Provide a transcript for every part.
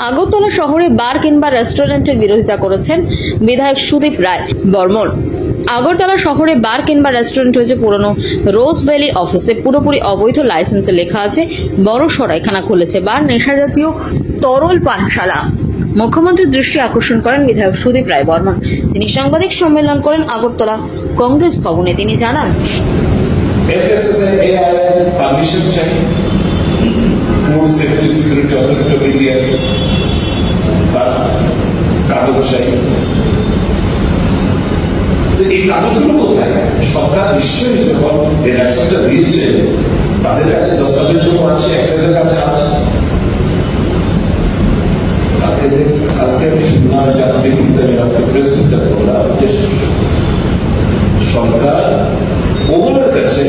আগরতলা শহরে বার কিংবা রেস্টুরেন্টের বিরোধিতা করেছেন বিধায়ক সুদীপ রায় বর্মন। আগরতলা শহরে বার কিংবা রেস্টুরেন্ট হয়েছে পুরনো রোজ ভ্যালি অফিসে, পুরোপুরি অবৈধ লাইসেন্সে লেখা আছে বড় সরাইখানা খুলেছে বার, নেশাজাতীয় তরল পানশালা। মুখ্যমন্ত্রীর দৃষ্টি আকর্ষণ করেন বিধায়ক সুদীপ রায় বর্মন। তিনি সাংবাদিক সম্মেলন করেন আগরতলা কংগ্রেস ভবনে। তিনি জানান, food safety security authority of India তার কাগজ চাই। তো এই কাগজগুলো কোথায়? সরকার নিশ্চয়ই যখন এই লাইসেন্সটা দিয়েছে তাদের কাছে দস্তাবেজগুলো আছে, এক্সাইজের কাছে আছে। কালকে আমি শুনলাম যে আপনি কিন্তু প্রেস মিটটা করলাম যে সরকার ওগুলোর কাছে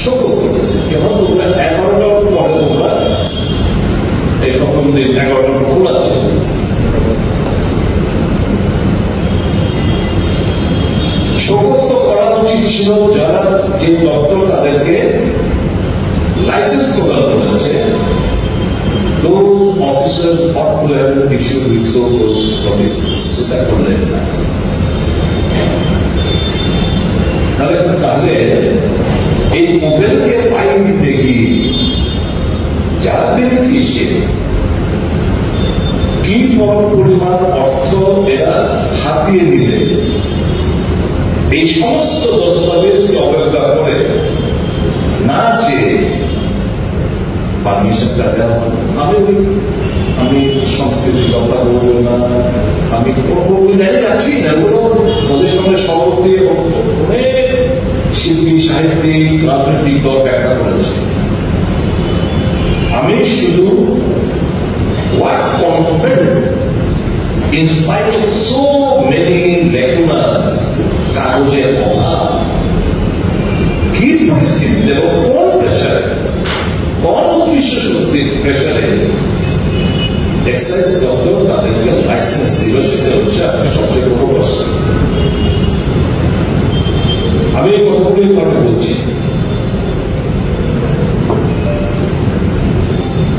শোকজ করেছে। কেমন তোমরা 11টার পরে তোমরা এই প্রথম দিন 11টার খোলাচ্ছে, শোকজ তো করা উচিত ছিল যারা যে দপ্তর তাদেরকে লাইসেন্স প্রদান করেছে। Those officers ought to have issued those notices. সেটা করলেন না। তাহলে এই ওভেনকে পাই দিতে গিয়ে যারা বেনিফিশিয়ারি কি পরিমাণ অর্থ এরা হাতিয়ে নিলে এই সমস্ত দস্তাবেজকে অবহেলা করে না যে পারমিশনটা দেওয়া হলো। আমি সংস্কৃতির কথা বলবো না, আমি আছি না, ওগুলো ওদের সঙ্গে সভাপতি এবং অনেক শিল্পী, সাহিত্যিক, রাজনৈতিক দল ব্যাখ্যা করেছে। আমি শুধু what compelled in spite of so many lacunas কাগজের অভাব, কি পরিস্থিতি এবং কোন প্রেশারে, কোন উদ্দেশ্য শক্তির প্রেশারে এক্সাইজ দপ্তর তাদেরকে লাইসেন্স দিল, সেটা হচ্ছে আপনার সবচেয়ে বড় প্রশ্ন। আমি এই কথাগুলি কারণে বলছি,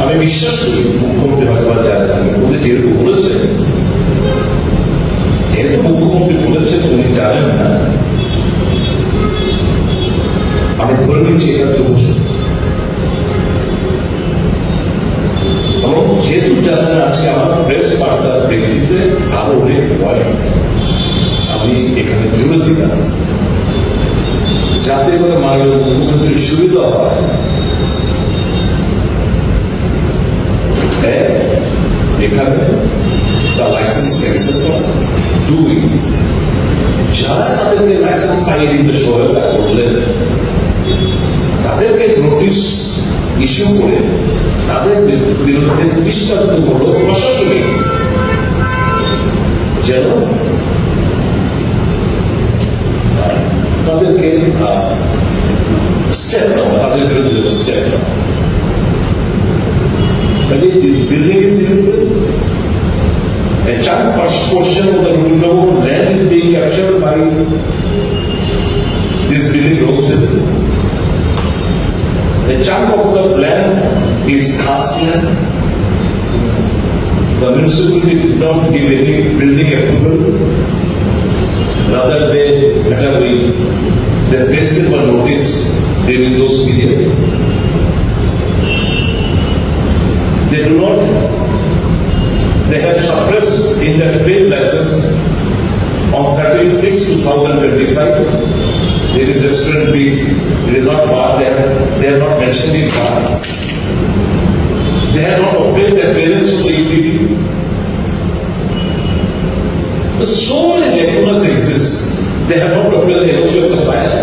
আমি বিশ্বাস করি মুখ্যমন্ত্রী হয়তো জানেন, উনি যেহেতু বলেছেন, যেহেতু মুখ্যমন্ত্রী বলেছেন উনি জানেন না, আমি ধরে নিচ্ছি এটা দোষ। এবং যেহেতু জানেন আজকে আমার প্রেস বার্তার প্রেক্ষিতে আরো অনেক পয়েন্ট আমি এখানে জুড়ে দিলাম, যাতে করে মাননীয় মুখ্যমন্ত্রীর সুবিধা হয়। এখানে তার লাইসেন্স ক্যান্সেল করা, 2 যারা তাদেরকে লাইসেন্স পাইয়ে দিতে সহায়তা করলেন তাদেরকে নোটিশ ইস্যু করে তাদের বিরুদ্ধে দৃষ্টান্তমূলক প্রশাসনিক যেন তাদেরকে স্টেপ নেওয়া, তাদের বিরুদ্ধে স্টেপ নেওয়া। This building is illegal. A chunk portion of the Rundavon land is being captured by this building also. A chunk of the land is khas land. The municipality did not give any building approval. Rather, they wasted one notice during those period. They have suppressed in their trade license on 13/6/2025. There is restaurant B, it is not bar, they have not mentioned it bar. They have not obtained the clearance of the EPD. So many lacunas exist. They have not obtained the NOC of the fire.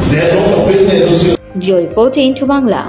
They have not obtained the NOC. Bureau report into Bangla.